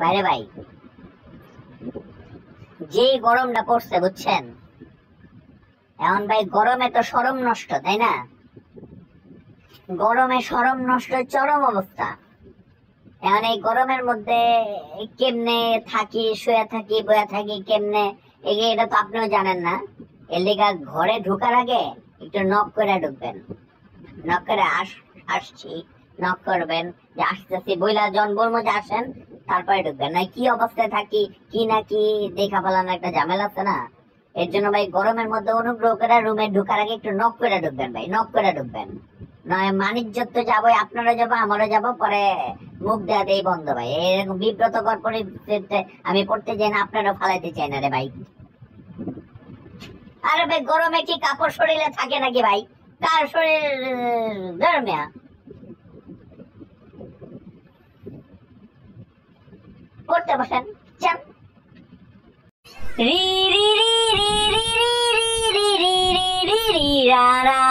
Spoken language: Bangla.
বাইরে ভাই যে গরমটা পড়ছে বুঝছেন, এখন ভাই গরমে তো শরম নষ্ট, তাই না? গরমে শরম নষ্ট চরম অবস্থা। এখন এই গরমের মধ্যে কেমনে থাকি, শুয়ে থাকি, বয়ে থাকি কেমনে, এটা তো আপনিও জানেন না। এর লিগা ঘরে ঢোকার আগে একটু নক করে ঢুকবেন। নক করে আসছি, নক করবেন যে আসতেছি বইলা জন বলবো যে আসেন, তারপরে ঢুকবেন। না কি অবস্থায় থাকি কি না কি দেখা ফেলানো একটা ঝামেলা আছে না। এর জন্য ভাই গরমের মধ্যে অনুগ্রহ করে রুমে ঢোকার আগে একটু নক করে ঢুকবেন ভাই, নক করে ঢুকবেন। নয় মানিজ্যত তো যাবোই, আপনারা যাবো আমারও যাবো, পরে মুখ দেওয়া দেই বন্ধ ভাই। এরকম বিব্রতকর পরিস্থিতিতে আমি পড়তে চাই না, আপনারা ফালাইতে চাই না রে ভাই। আরে ভাই গরমে কি কাপড় শরীরে থাকে নাকি ভাই? কার শরীর গরমে? পড়তে বসেন, চান। রি রি রি রি রি রি রি রি রি রি রি রা রা